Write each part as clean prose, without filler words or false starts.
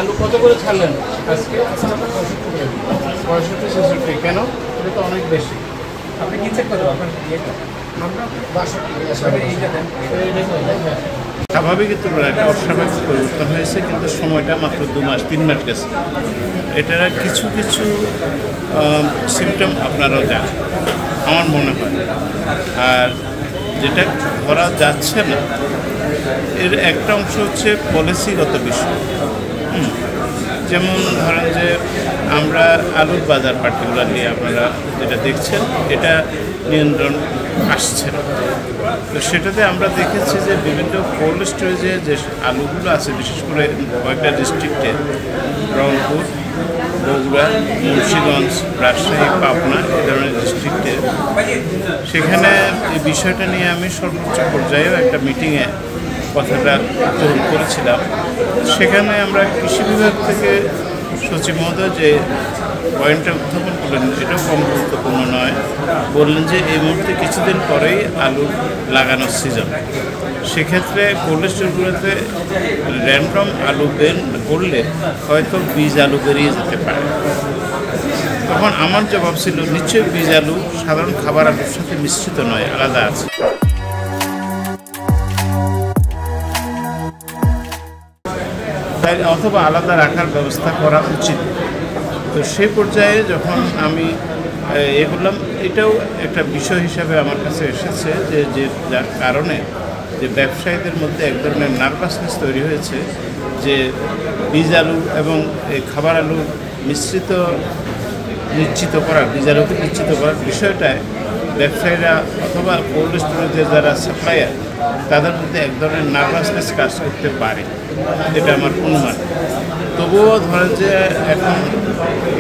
আলু কত করে ছাড়লেন আজকে? 65-66 কেন? এটা তো অনেক বেশি। আপনি কি চেক করবেন আপনার ইয়েটা? স্বাভাবিক তুলনায় একটা অস্বাভাবিক পরিবর্তন হয়েছে, কিন্তু সময়টা মাত্র 2 মাস 3 মাস গেছে। এটার কিছু কিছু সিমটম আপনারাও জানেন আমার মনে হয়, আর যেটা ধরা যাচ্ছে না এর একটা অংশ হচ্ছে পলিসিগত বিষয়। যেমন ধরেন যে আমরা আলুর বাজার পার্টিকুলারলি আপনারা যেটা দেখছেন এটা নিয়ন্ত্রণ আসছে না। তো সেটাতে আমরা দেখেছি যে বিভিন্ন কোল্ড স্টোরেজে যে আলুগুলো আছে, বিশেষ করে কয়েকটা ডিস্ট্রিক্টে, রংপুর, বগুড়া, মুন্সিগঞ্জ, রাজশাহী, পাবনা এই ধরনের ডিস্ট্রিক্টে, সেখানে এই বিষয়টা নিয়ে আমি সর্বোচ্চ পর্যায়েও একটা মিটিংয়ে কথাটা উত্তোলন করেছিলাম। সেখানে আমরা কৃষি বিভাগ থেকে সচিব মহোদয় যে পয়েন্টটা উত্থাপন করলেন এটাও কম গুরুত্বপূর্ণ নয়। বললেন যে এই মুহূর্তে কিছুদিন পরেই আলু লাগানোর সিজন, সেক্ষেত্রে কোল্ড স্টোরগুলোতে র্যান্ডম আলু বের করলে হয়তো বীজ আলু বেরিয়ে যেতে পারে। তখন আমার জবাব ছিল নিশ্চয়ই বীজ আলু সাধারণ খাবার আলুর সাথে মিশ্রিত নয়, আলাদা আছে। তাই অথবা আলাদা রাখার ব্যবস্থা করা উচিত। তো সেই পর্যায়ে যখন আমি করলাম, এটাও একটা বিষয় হিসাবে আমার কাছে এসেছে যে যার কারণে যে ব্যবসায়ীদের মধ্যে এক ধরনের নার্ভাসনেস তৈরি হয়েছে যে বীজ আলু এবং এই খাবার আলু নিশ্চিত করার, বীজ আলুকে নিশ্চিত করার বিষয়টায় ব্যবসায়ীরা অথবা কোল্ড স্টোরেজের যারা সাপ্লায়ার তাদের মধ্যে এক ধরনের নার্ভাসনেস কাজ করতে পারে, এটা আমার অনুমান। তবুও ধরেন যে এখন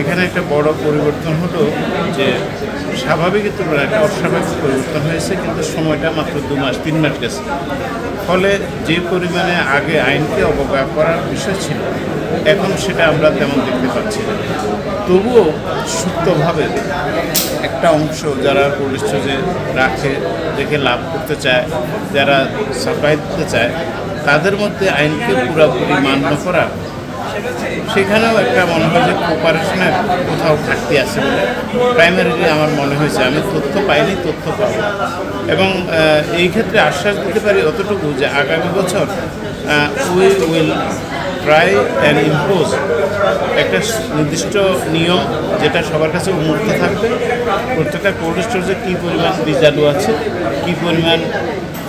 এখানে একটা বড় পরিবর্তন হলো যে স্বাভাবিক তুলনায় একটা অস্বাভাবিক পরিবর্তন হয়েছে, কিন্তু সময়টা মাত্র 2 মাস 3 মাস গেছে। ফলে যে পরিমাণে আগে আইনকে অবজ্ঞা করার বিষয় ছিল এখন সেটা আমরা তেমন দেখতে পাচ্ছি না। তবুও সুপ্তভাবে একটা অংশ যারা কোল্ড স্টোরেজে রেখে লাভ করতে চায়, যারা সাপ্লাই দিতে চায়, তাদের মধ্যে আইনকে পুরোপুরি মান্য করা, সেখানেও একটা মনে হয় যে কোপারেশনের কোথাও ঘাটতি আছে বলে প্রাইমারিলি আমার মনে হয়েছে। আমি তথ্য পাইনি, তথ্য পাবো, এবং এই ক্ষেত্রে আশ্বাস দিতে পারি অতটুকু যে আগামী বছর we will try and impose একটা নির্দিষ্ট নিয়ম যেটা সবার কাছে উন্মুক্ত থাকবে। প্রত্যেকটা কোল্ড স্টোরেজে কী পরিমাণ বীজ আলু আছে, কী পরিমাণ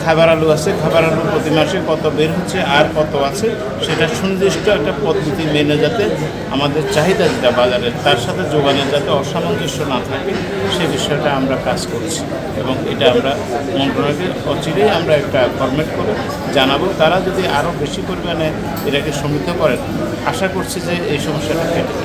খাবার আলু আছে, খাবার আলু প্রতি মাসে কত বের হচ্ছে আর কত আছে, সেটা সুনির্দিষ্ট একটা পদ্ধতি মেনে যাতে আমাদের চাহিদা যেটা বাজারের তার সাথে যোগানের যাতে অসামঞ্জস্য না থাকে সে বিষয়টা আমরা কাজ করছি, এবং এটা আমরা মন্ত্রণালয়কে অচিরেই আমরা একটা ফরম্যাট করে জানাবো। তারা যদি আরও বেশি পরিমাণে এটাকে সমৃদ্ধ করেন, আশা করছি যে এই সমস্যাটা কেটে যাবে।